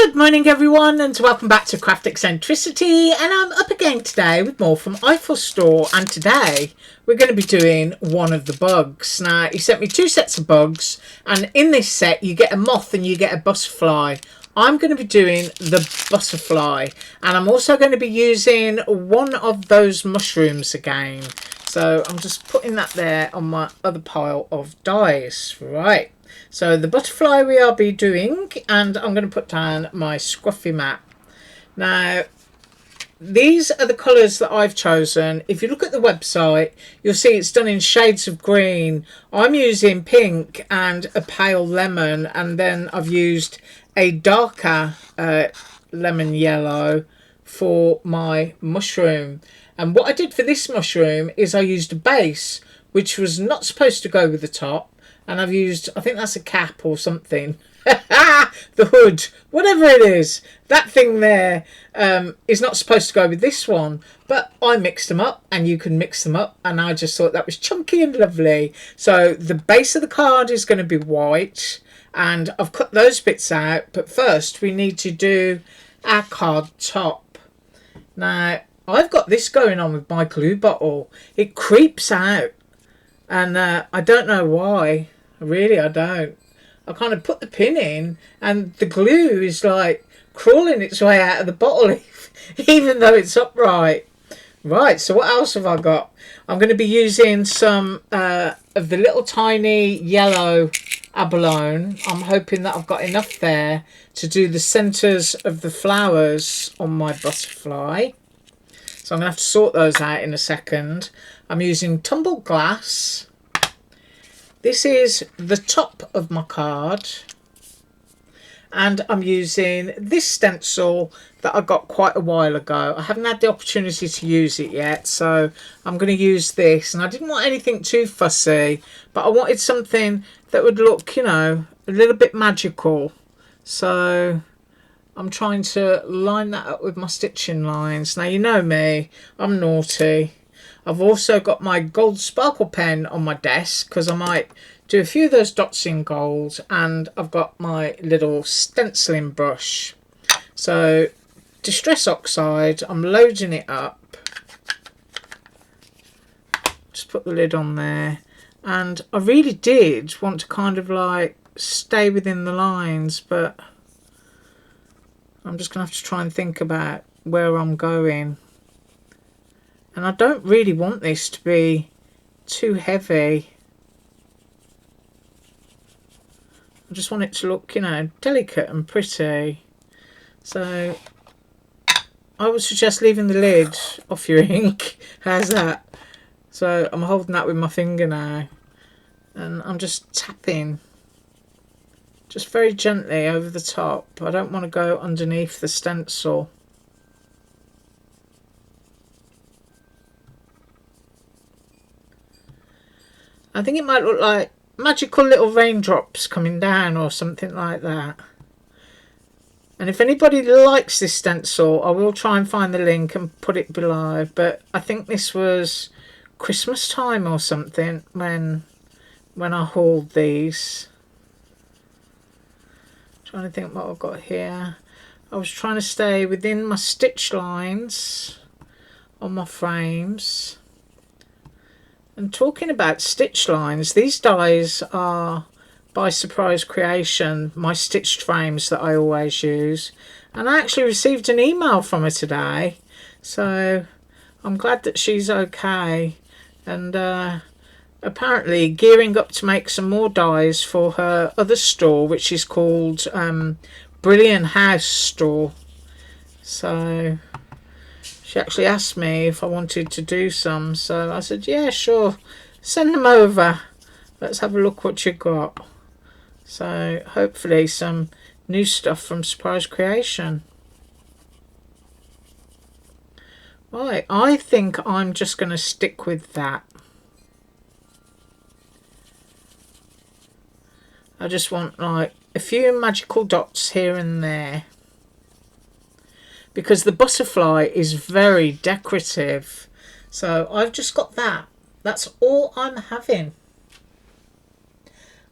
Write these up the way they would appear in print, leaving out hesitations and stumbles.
Good morning everyone, and welcome back to Craft Eccentricity, and I'm up again today with more from Eiffel store, and today we're going to be doing one of the bugs. Now he sent me two sets of bugs, and in this set you get a moth and you get a butterfly. I'm going to be doing the butterfly, and I'm also going to be using one of those mushrooms again. So I'm just putting that there on my other pile of dies. Right. So the butterfly we are be doing, and I'm going to put down my scruffy mat. Now, these are the colours that I've chosen. If you look at the website, you'll see it's done in shades of green. I'm using pink and a pale lemon, and then I've used a darker lemon yellow for my mushroom. And what I did for this mushroom is I used a base, which was not supposed to go with the top. And I've used, I think that's a cap or something. The hood, whatever it is. That thing there is not supposed to go with this one. But I mixed them up, and you can mix them up. And I just thought that was chunky and lovely. So the base of the card is going to be white. And I've cut those bits out. But first we need to do our card top. Now, I've got this going on with my glue bottle. It creeps out. And I don't know why. Really, I don't. I kind of put the pin in and the glue is like crawling its way out of the bottle even though it's upright. Right, so what else have I got? I'm going to be using some of the little tiny yellow abalone. I'm hoping that I've got enough there to do the centres of the flowers on my butterfly. So I'm going to have to sort those out in a second. I'm using tumbled glass. This is the top of my card, and I'm using this stencil that I got quite a while ago. I haven't had the opportunity to use it yet, so I'm going to use this. And I didn't want anything too fussy, but I wanted something that would look, you know, a little bit magical. So I'm trying to line that up with my stitching lines. Now, you know me, I'm naughty. I've also got my gold sparkle pen on my desk because I might do a few of those dots in gold, and I've got my little stenciling brush. So Distress Oxide, I'm loading it up. Just put the lid on there, and I really did want to kind of like stay within the lines, but I'm just going to have to try and think about where I'm going. And I don't really want this to be too heavy. I just want it to look, you know, delicate and pretty. So I would suggest leaving the lid off your ink. How's that? So I'm holding that with my finger now. And I'm just tapping. Just very gently over the top. I don't want to go underneath the stencil. I think it might look like magical little raindrops coming down or something like that. And if anybody likes this stencil, I will try and find the link and put it below. But I think this was Christmas time or something when I hauled these. Trying to think what I've got here. I was trying to stay within my stitch lines on my frames. And talking about stitch lines, these dies are by Surprise Creation, my stitched frames that I always use. And I actually received an email from her today, so I'm glad that she's okay. And apparently gearing up to make some more dies for her other store, which is called Brilliant House Store. So she actually asked me if I wanted to do some, so I said, yeah, sure, send them over. Let's have a look what you got. So hopefully some new stuff from Surprise Creation. Right, I think I'm just going to stick with that. I just want like a few magical dots here and there, because the butterfly is very decorative. So I've just got that. That's all I'm having.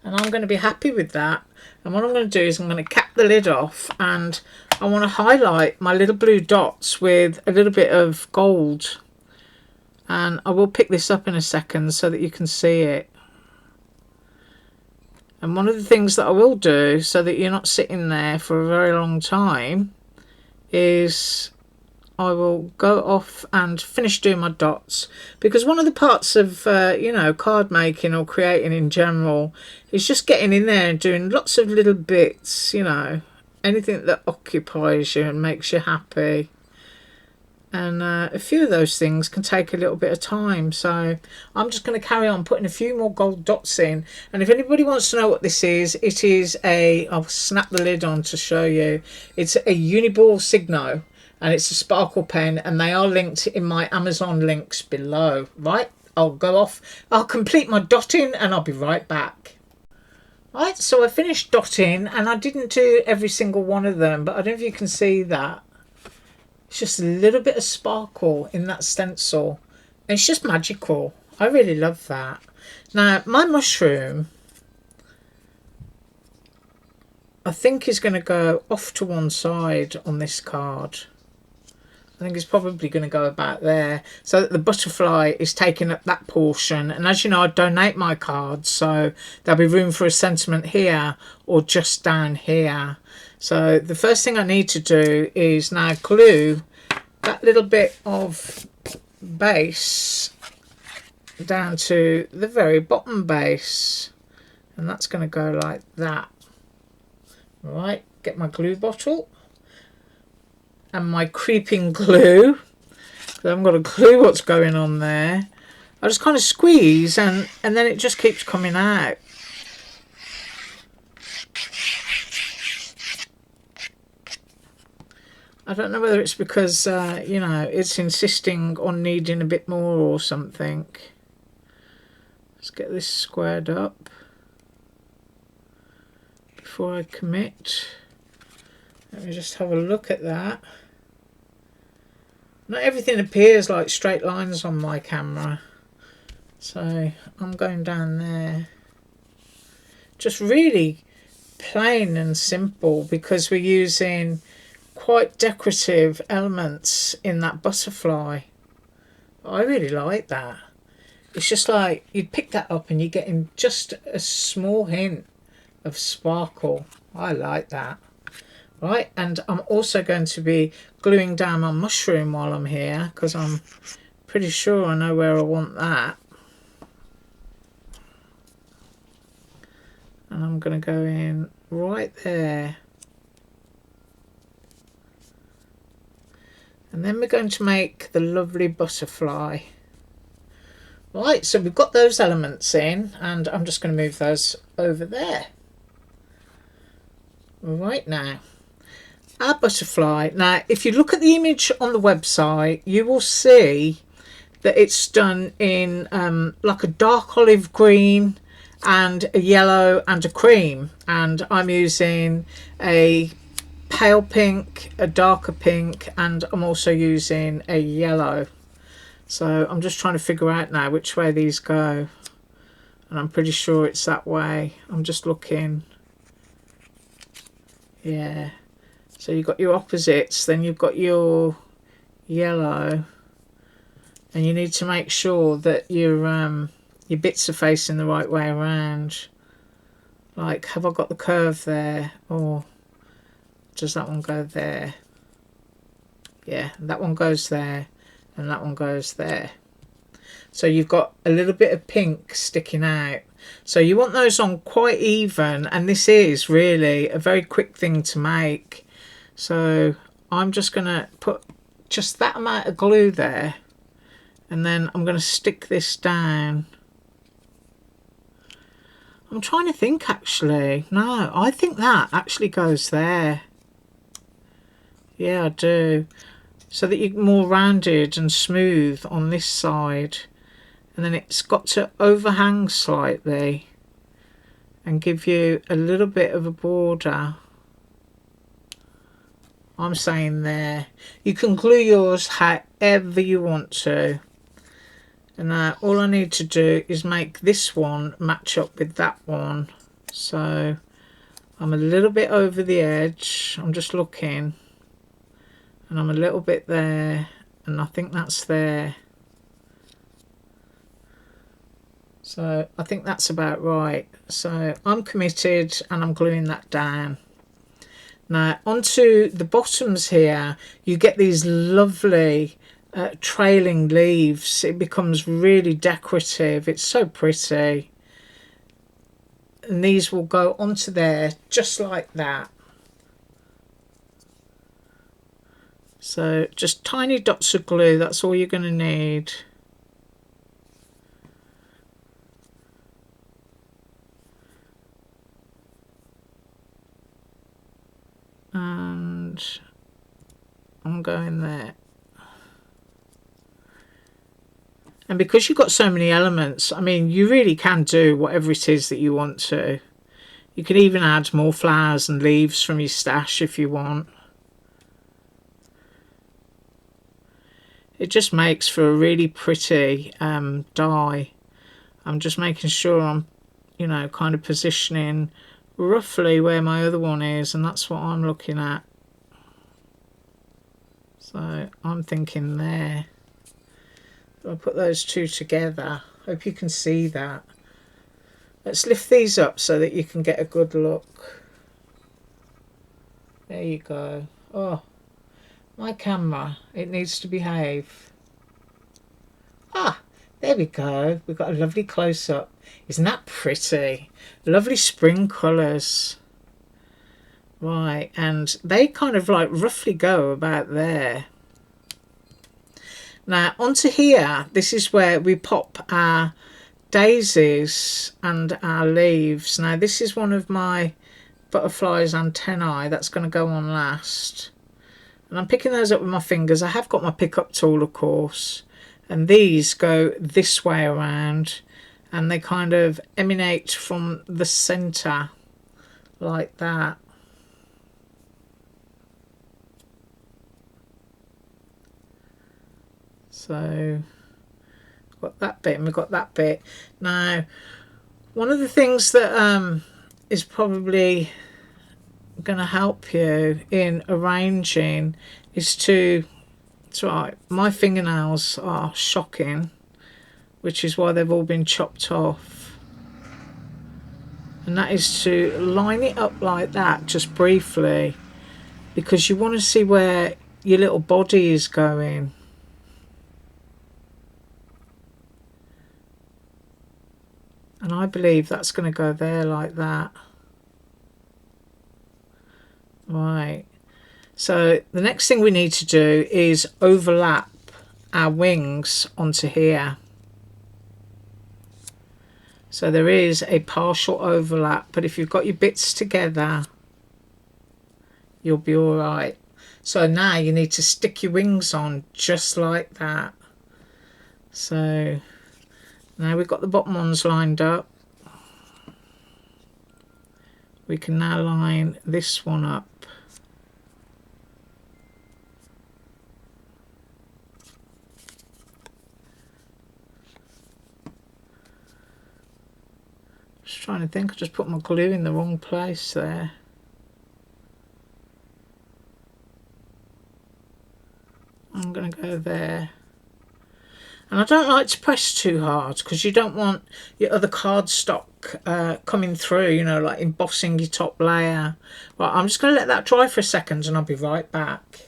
and I'm going to be happy with that. And what I'm going to do is I'm going to cap the lid off, and I want to highlight my little blue dots with a little bit of gold. And I will pick this up in a second so that you can see it. And one of the things that I will do so that you're not sitting there for a very long time is I will go off and finish doing my dots, because one of the parts of you know, card making or creating in general is just getting in there and doing lots of little bits, you know, anything that occupies you and makes you happy. And a few of those things can take a little bit of time, so I'm just going to carry on putting a few more gold dots in. And if anybody wants to know what this is, it is a, I'll snap the lid on to show you, it's a Uniball Signo, and it's a sparkle pen, and they are linked in my Amazon links below. Right, I'll go off, I'll complete my dotting, and I'll be right back. Right, so I finished dotting, and I didn't do every single one of them, but I don't know if you can see that. It's just a little bit of sparkle in that stencil. It's just magical. I really love that. Now, my mushroom, I think, is going to go off to one side on this card. I think it's probably going to go about there, so that the butterfly is taking up that portion. And as you know, I donate my cards, so there'll be room for a sentiment here or just down here. So the first thing I need to do is now glue that little bit of base down to the very bottom base, and that's going to go like that. Right, get my glue bottle and my creeping glue. I haven't got a clue what's going on there. I just kind of squeeze, and then it just keeps coming out. I don't know whether it's because, you know, it's insisting on needing a bit more or something. Let's get this squared up before I commit. Let me just have a look at that. Not everything appears like straight lines on my camera, so I'm going down there. Just really plain and simple, because we're using quite decorative elements in that butterfly. I really like that. It's just like you'd pick that up and you're getting just a small hint of sparkle. I like that. Right, and I'm also going to be gluing down my mushroom while I'm here, because I'm pretty sure I know where I want that. And I'm going to go in right there. And then we're going to make the lovely butterfly. Right, so we've got those elements in, and I'm just going to move those over there. Right, now, our butterfly. Now, if you look at the image on the website, you will see that it's done in like a dark olive green and a yellow and a cream. And I'm using a pale pink, a darker pink, and I'm also using a yellow. So I'm just trying to figure out now which way these go, and I'm pretty sure it's that way. I'm just looking. Yeah, so you've got your opposites, then you've got your yellow, and you need to make sure that your bits are facing the right way around. Like, have I got the curve there, or does that one go there? Yeah, that one goes there, and that one goes there. So you've got a little bit of pink sticking out. So you want those on quite even, and this is really a very quick thing to make. So I'm just going to put just that amount of glue there, and then I'm going to stick this down. I'm trying to think, actually. No, I think that actually goes there. Yeah, I do. So that you're more rounded and smooth on this side. And then it's got to overhang slightly and give you a little bit of a border. I'm saying there. You can glue yours however you want to. And all I need to do is make this one match up with that one. So I'm a little bit over the edge. I'm just looking, and I'm a little bit there, and I think that's there. So I think that's about right. So I'm committed, and I'm gluing that down. Now onto the bottoms here, you get these lovely trailing leaves. It becomes really decorative. It's so pretty. And these will go onto there just like that. So just tiny dots of glue, that's all you're going to need. And I'm going there. And because you've got so many elements, I mean, you really can do whatever it is that you want to. You can even add more flowers and leaves from your stash if you want. It just makes for a really pretty die. I'm just making sure I'm, you know, kind of positioning roughly where my other one is, and that's what I'm looking at. So I'm thinking there. I'll put those two together. Hope you can see that. Let's lift these up so that you can get a good look. There you go. Oh, my camera, it needs to behave. Ah, there we go. We've got a lovely close-up. Isn't that pretty? Lovely spring colours. Right, and they kind of like roughly go about there. Now onto here, this is where we pop our daisies and our leaves. Now this is one of my butterflies antennae that's going to go on last. And I'm picking those up with my fingers. I have got my pickup tool, of course. And these go this way around, and they kind of emanate from the centre like that. So we've got that bit and we've got that bit. Now one of the things that is probably going to help you in arranging is to, it's right, my fingernails are shocking, which is why they've all been chopped off, and that is to line it up like that just briefly, because you want to see where your little body is going. And I believe that's going to go there like that. Right. So the next thing we need to do is overlap our wings onto here. So there is a partial overlap, but if you've got your bits together, you'll be all right. So now you need to stick your wings on just like that. So now we've got the bottom ones lined up. We can now line this one up. Just trying to think, I just put my glue in the wrong place there. I'm going to go there. And I don't like to press too hard because you don't want your other cardstock coming through, you know, like embossing your top layer. Right, I'm just going to let that dry for a second and I'll be right back.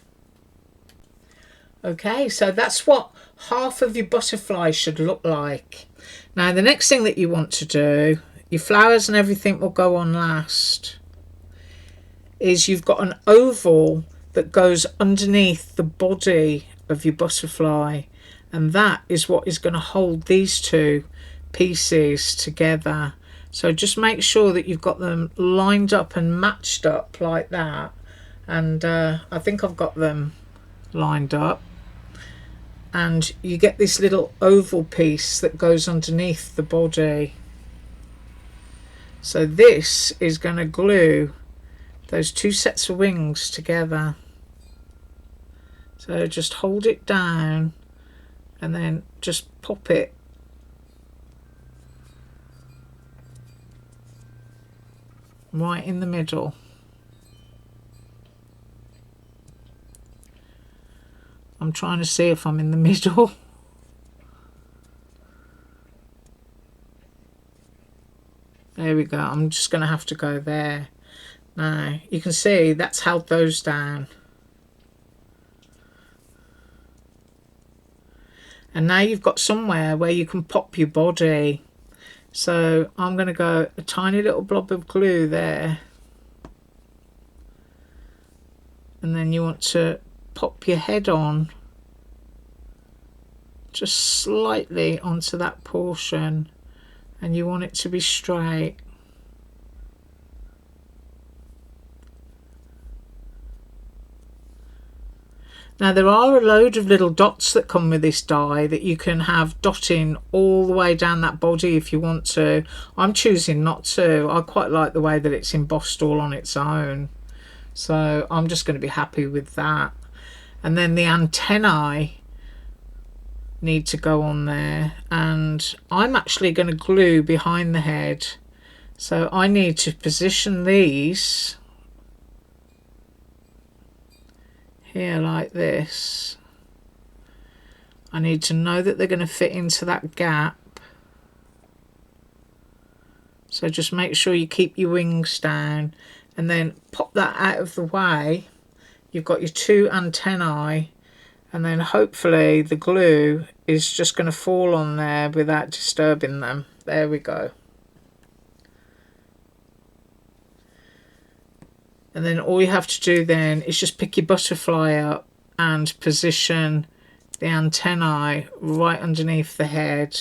Okay, so that's what half of your butterfly should look like. Now the next thing that you want to do, your flowers and everything will go on last, is you've got an oval that goes underneath the body of your butterfly, and that is what is going to hold these two pieces together. So just make sure that you've got them lined up and matched up like that, and I think I've got them lined up. And you get this little oval piece that goes underneath the body. So this is going to glue those two sets of wings together. So just hold it down and then just pop it. right in the middle. I'm trying to see if I'm in the middle. There we go. I'm just going to have to go there. Now, you can see that's held those down. And now you've got somewhere where you can pop your body. So I'm going to go a tiny little blob of glue there. And then you want to pop your head on just slightly onto that portion. And you want it to be straight. Now there are a load of little dots that come with this die that you can have dotting all the way down that body if you want to. I'm choosing not to. I quite like the way that it's embossed all on its own. So I'm just going to be happy with that. And then the antennae need to go on there. And I'm actually going to glue behind the head. So I need to position these here like this. I need to know that they're going to fit into that gap. So just make sure you keep your wings down and then pop that out of the way. You've got your two antennae, and then hopefully the glue is just going to fall on there without disturbing them. There we go. And then all you have to do then is just pick your butterfly up and position the antennae right underneath the head.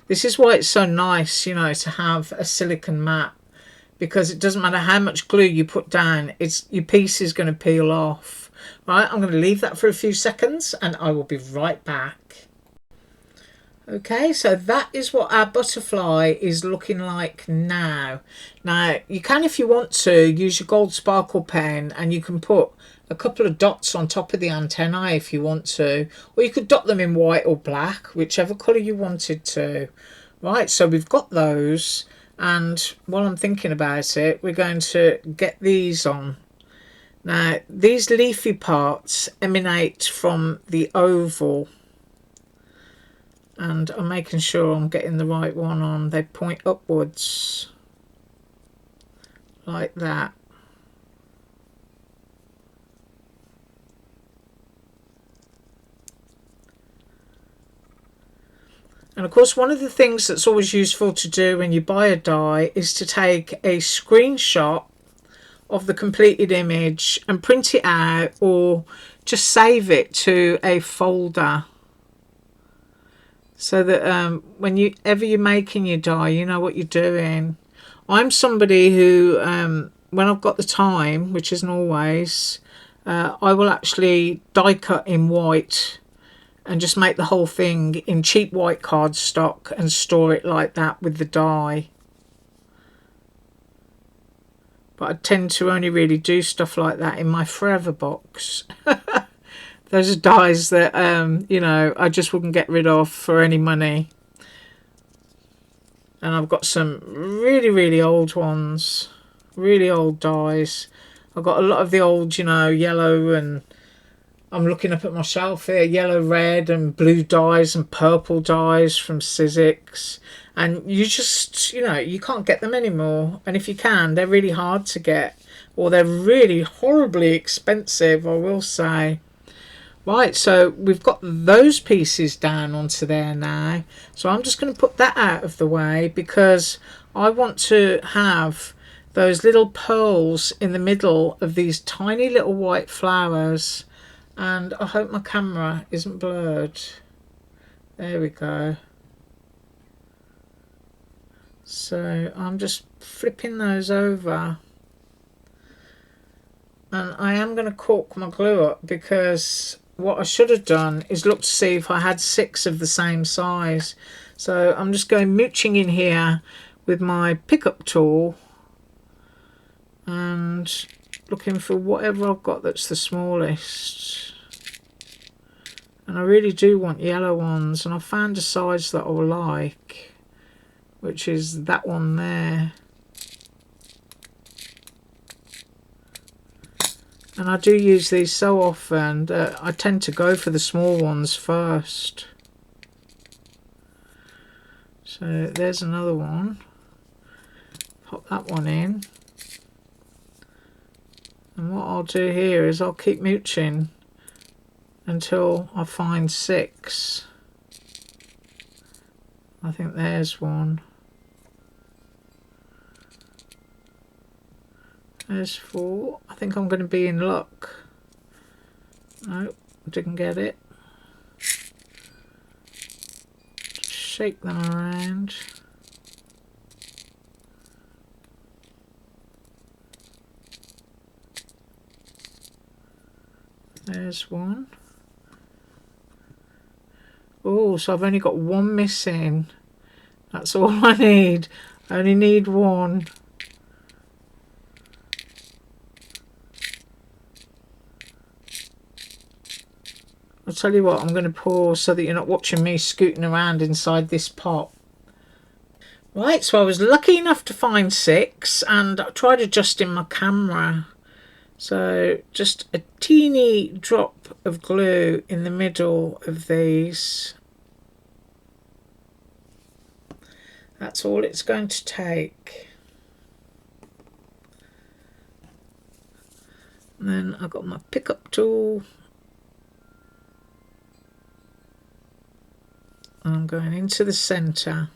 This is why it's so nice, you know, to have a silicone mat, because it doesn't matter how much glue you put down, your piece is going to peel off. Right, I'm going to leave that for a few seconds and I will be right back. Okay, so that is what our butterfly is looking like now. Now, you can, if you want to, use your gold sparkle pen and you can put a couple of dots on top of the antennae if you want to. Or you could dot them in white or black, whichever colour you wanted to. Right, so we've got those. And while I'm thinking about it, we're going to get these on. Now, these leafy parts emanate from the oval. And I'm making sure I'm getting the right one on. They point upwards like that. And of course, one of the things that's always useful to do when you buy a die is to take a screenshot of the completed image and print it out, or just save it to a folder. So that whenever you're making your die, you know what you're doing. I'm somebody who, when I've got the time, which isn't always, I will actually die cut in white and just make the whole thing in cheap white cardstock and store it like that with the die. But I tend to only really do stuff like that in my forever box. Those are dies that, you know, I just wouldn't get rid of for any money. And I've got some really, really old ones. Really old dies. I've got a lot of the old, you know, yellow, and I'm looking up at my shelf here. Yellow, red and blue dies and purple dies from Sizzix. And you just, you know, you can't get them anymore. And if you can, they're really hard to get. Or they're really horribly expensive, I will say. Right, so we've got those pieces down onto there now. So I'm just going to put that out of the way because I want to have those little pearls in the middle of these tiny little white flowers. And I hope my camera isn't blurred. There we go. So I'm just flipping those over. And I am going to cork my glue up because what I should have done is look to see if I had 6 of the same size. So I'm just going mooching in here with my pickup tool and looking for whatever I've got that's the smallest. And I really do want yellow ones, and I found a size that I will like, which is that one there. And I do use these so often that I tend to go for the small ones first. So there's another one. Pop that one in. And what I'll do here is I'll keep mooching until I find 6. I think there's one. There's 4. I think I'm going to be in luck. Nope, didn't get it. Shake them around. There's one. Oh, so I've only got one missing. That's all I need. I only need one. I'll tell you what, I'm going to pause so that you're not watching me scooting around inside this pot. Right, so I was lucky enough to find 6, and I tried adjusting my camera. So just a teeny drop of glue in the middle of these. That's all it's going to take. And then I've got my pickup tool. And I'm going into the centre.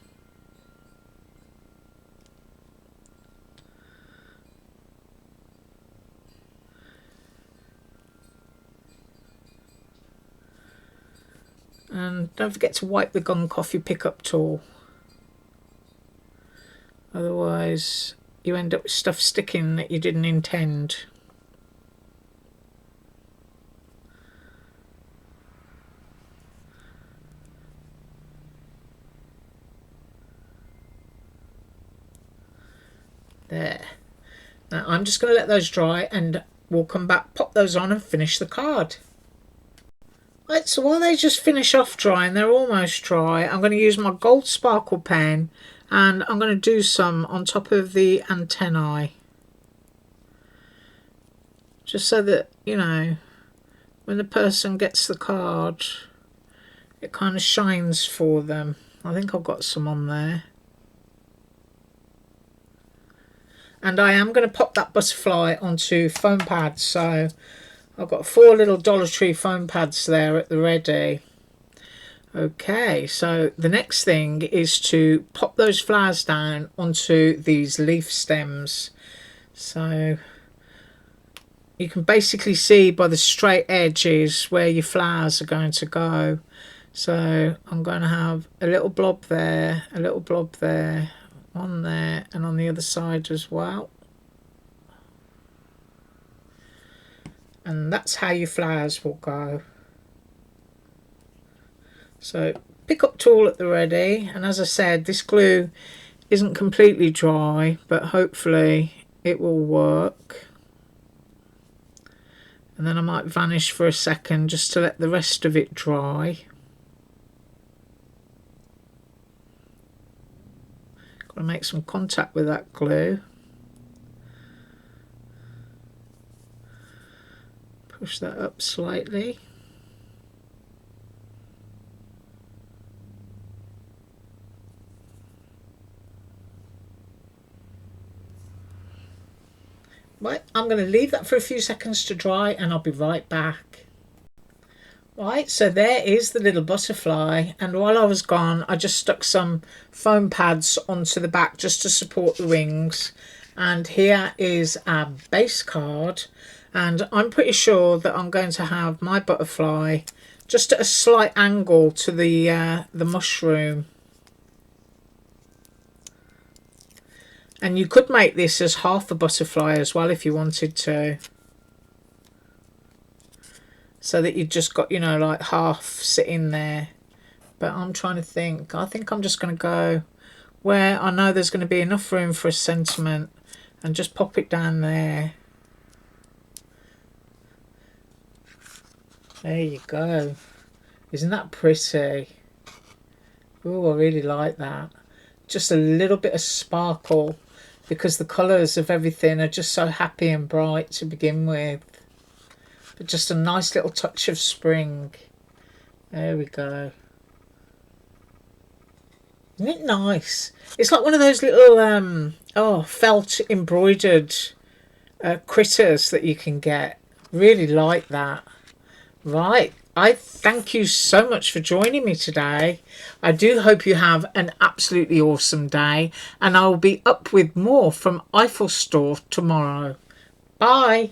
And don't forget to wipe the Gone Coffee pickup tool. Otherwise you end up with stuff sticking that you didn't intend. There. Now I'm just going to let those dry and we'll come back, pop those on and finish the card. Right, so while they just finish off drying, they're almost dry, I'm going to use my gold sparkle pen and I'm going to do some on top of the antennae. Just so that, you know, when the person gets the card, it kind of shines for them. I think I've got some on there. And I am going to pop that butterfly onto foam pads, so I've got 4 little Dollar Tree foam pads there at the ready. Okay, so the next thing is to pop those flowers down onto these leaf stems. So you can basically see by the straight edges where your flowers are going to go. So I'm going to have a little blob there, a little blob there, one there, and on the other side as well. And that's how your flowers will go. So pick up tool at the ready, and as I said, this glue isn't completely dry, but hopefully it will work. And then I might vanish for a second just to let the rest of it dry. Got to make some contact with that glue. Push that up slightly. Right, I'm going to leave that for a few seconds to dry and I'll be right back. Right, so there is the little butterfly, and while I was gone I just stuck some foam pads onto the back just to support the wings. And here is our base card, and I'm pretty sure that I'm going to have my butterfly just at a slight angle to the mushroom. And you could make this as half a butterfly as well if you wanted to. So that you've just got, you know, like half sitting there. But I'm trying to think. I think I'm just going to go where I know there's going to be enough room for a sentiment and just pop it down there. There you go. Isn't that pretty? Oh, I really like that. Just a little bit of sparkle, because the colours of everything are just so happy and bright to begin with. but just a nice little touch of spring. There we go. Isn't it nice? It's like one of those little felt embroidered critters that you can get. Really like that. Right. I thank you so much for joining me today. I do hope you have an absolutely awesome day, and I will be up with more from Eiffel Store tomorrow. Bye.